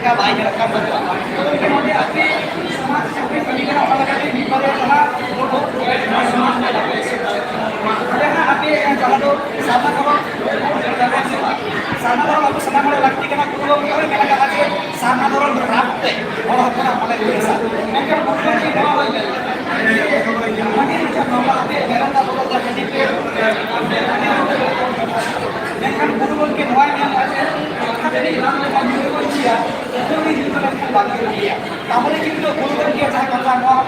mereka baik rekam betul. Kemudian api sampai pendidikan apa lagi di pada sana karena api yang jalan tuh sama kalau aku senang kalau lagi kena kurung kalau mereka aja sama orang berat deh orang orang paling biasa mereka bukan di bawah lagi macam bawah api mereka tak boleh terjadi mereka kurung ke bawah yang aja jadi orang yang kurung dia itu itu mereka bagi dia tahu kita kurung dia jangan kata mau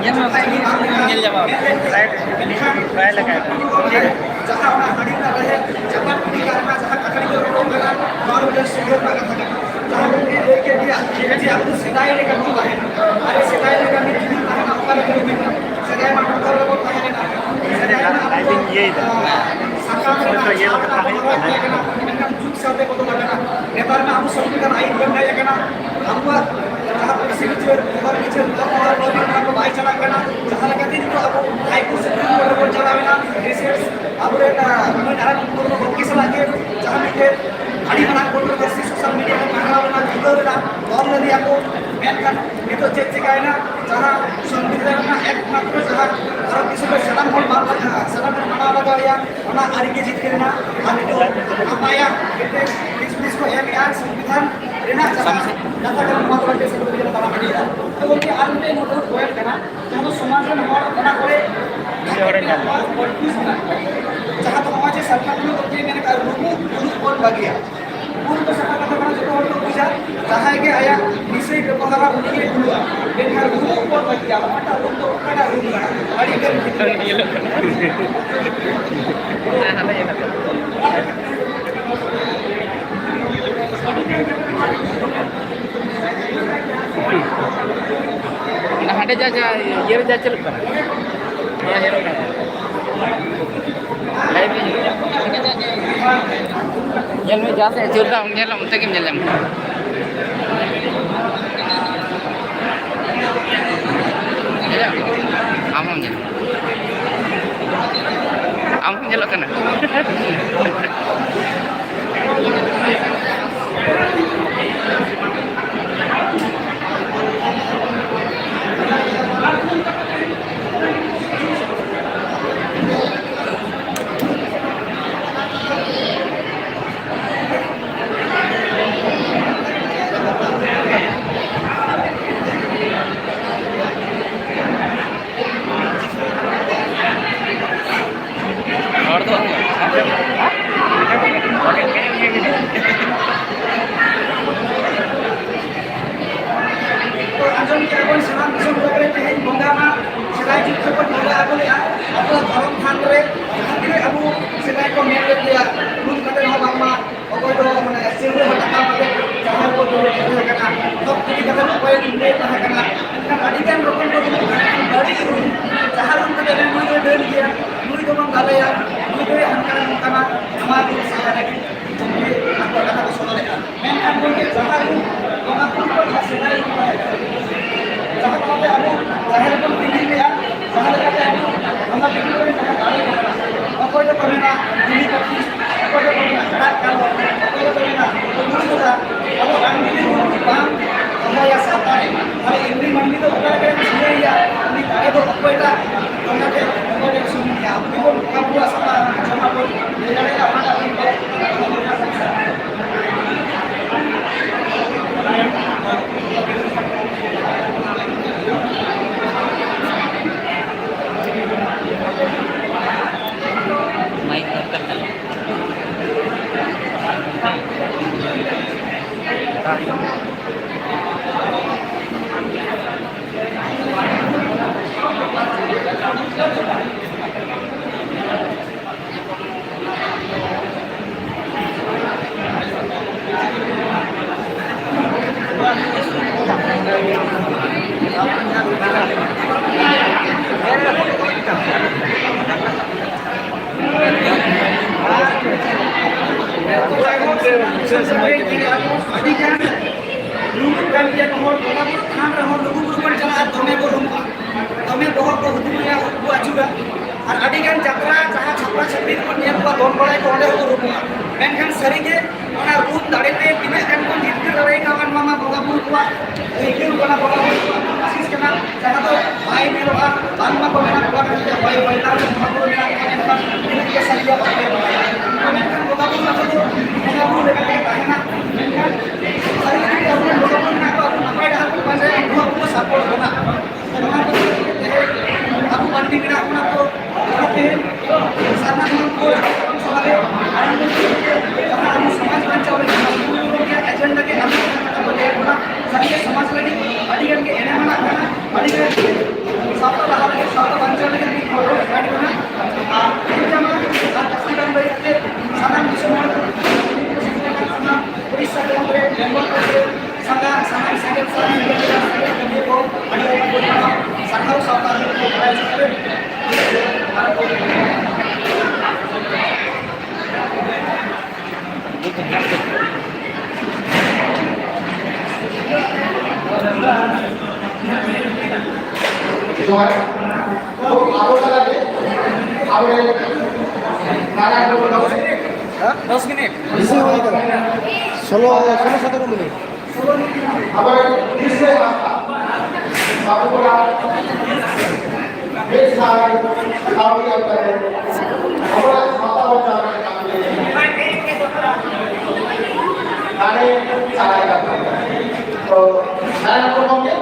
Nyel jawab. Saya lagi. जहाँ होना हड़ी का रहे जहाँ पीढ़ी का रहना जहाँ ककड़ी को रोक लेना और मुझे सुगर का कथा करना जहाँ मैंने लेके दिया जी अब तो सिदाई लेकर क्यों आए अरे सिदाई लेकर मैं जिंदगी का ना होगा लेकिन मैं सिदाई में टूटा लोगों को आए ना सिदाई में I think ये सरकार में तो ये लगता है इनका जुग से होते को तो लगना नेपाल में हम सब का आई बन गया है ना हमको जहाँ पर किसी के और किसी और को भाई चला करना जहाँ लगा थी तो अब भाई को सुप्रीम कोर्ट को चलावे ना रिसर्च अब रे ना मैं नारायण को किस लागे जहाँ में के हड़ी बना कंट्रोवर्सी सोशल मीडिया में मांगा बना इधर ना और नदी आपको बैन कर ये तो चेक चेक है ना जहाँ संविधान में एकमात्र जहाँ भारत देश में सलाम होल माना लगा या ना आरी के जीत करना हम तो हमाया इस को एम आर संविधान रेना जहाँ जहाँ मात्र के से तो बना बढ़िया तो वो कि आलते मोटर कोयल करना जहाँ समाज में हमारा बना करे जहाँ तो हमारे सरकार में तो मैंने कहा रूप कौन बगिया रूप तो सरकार का बना जो तो पूछा जहाँ के आया निश्चय व्यवहार उनके हुआ लेकिन रूप कौन बगिया हमारा रूप तो क्या रूप है बड़ी हाटे जा ये जा चल कर लाइव ये में जा से चलता हूं ये हम तक मिल जाम हम nyelok kana समाज sangat saya kami ko ada sangat sama दस मिनट বেশি হয়ে গেল 16-17 মিনিট আবার নিশ্চয় বাবুরা বেশ কাউকে আপনারা আমরা মাথা ওঠা গানে চালাই তো সারা রকমকে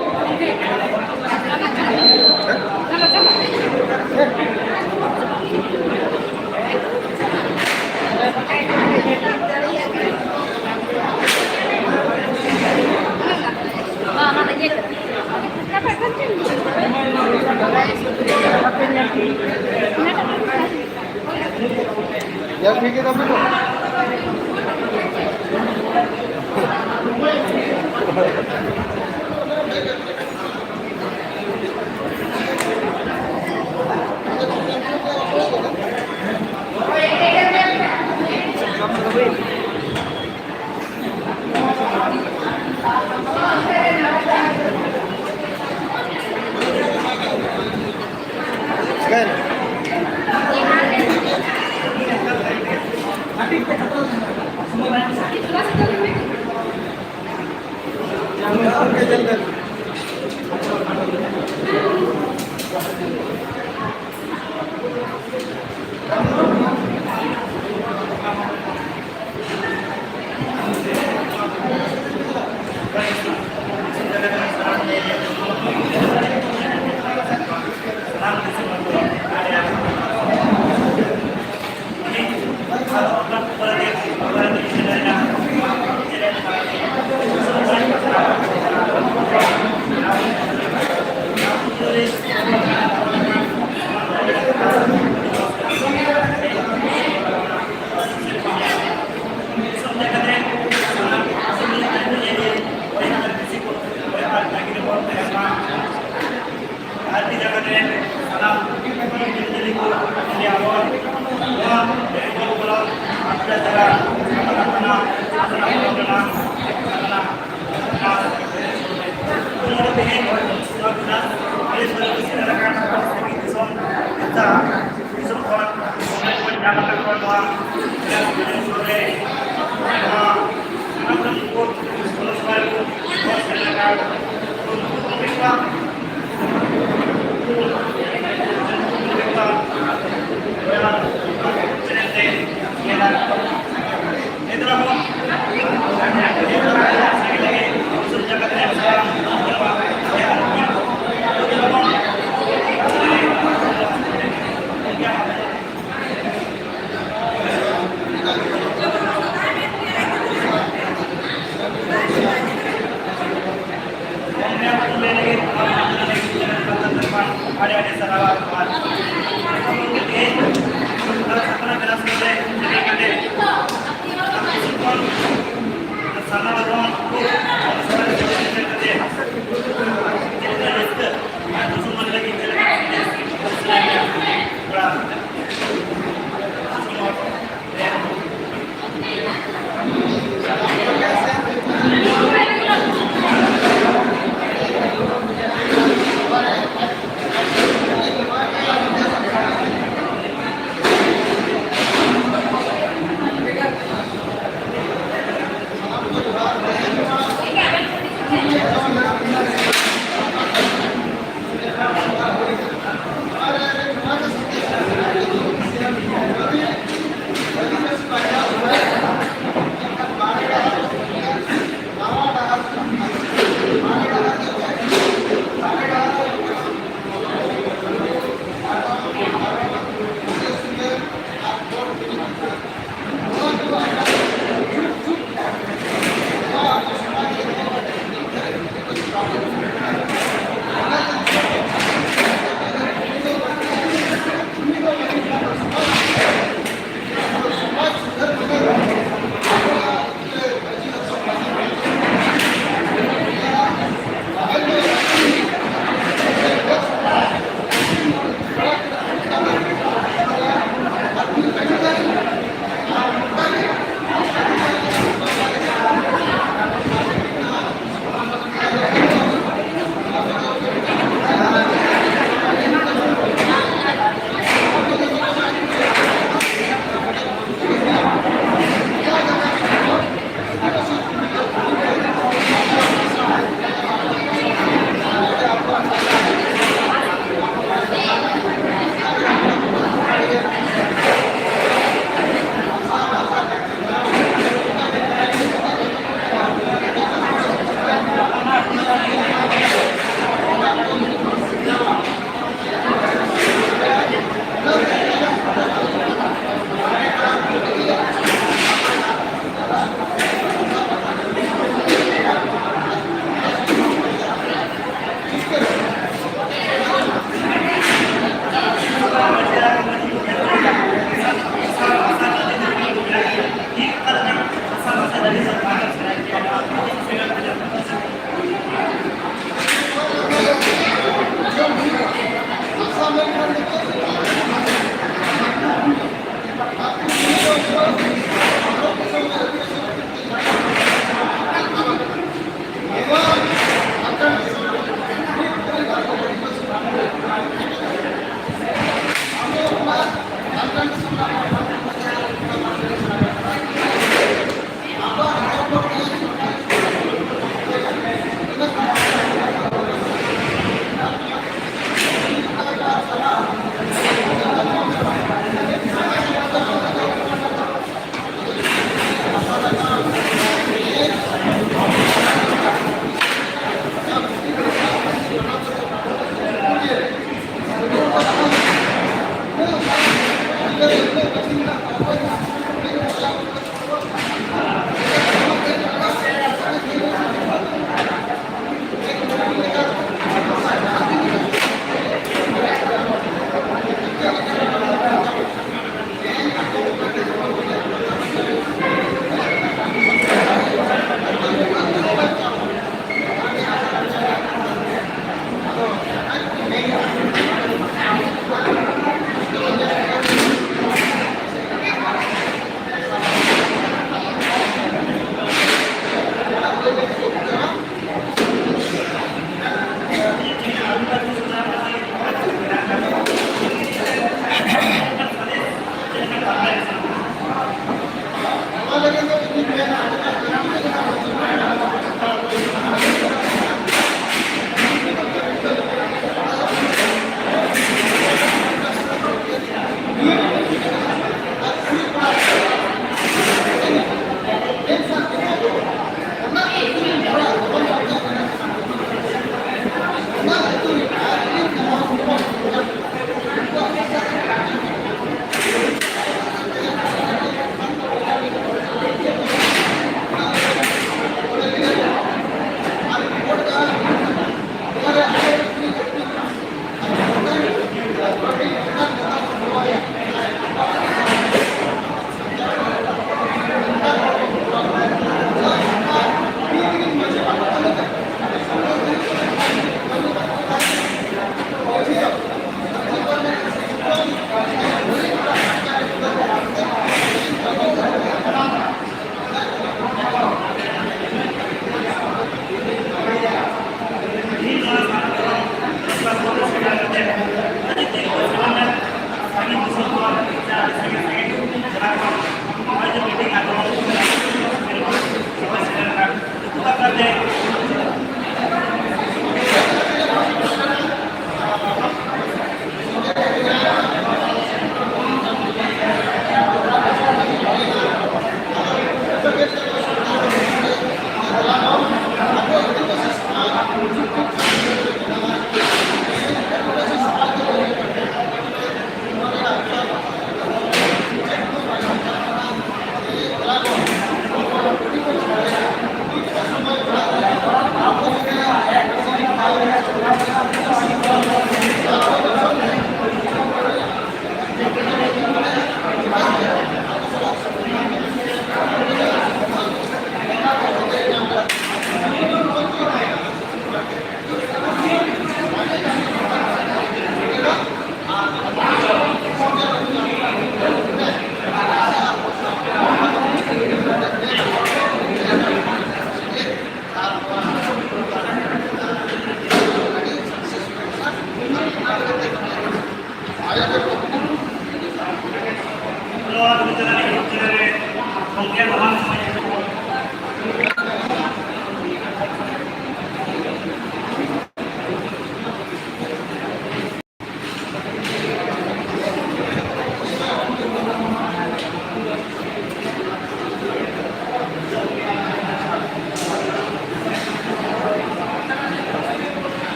यार ठीक है तब तो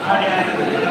Gracias.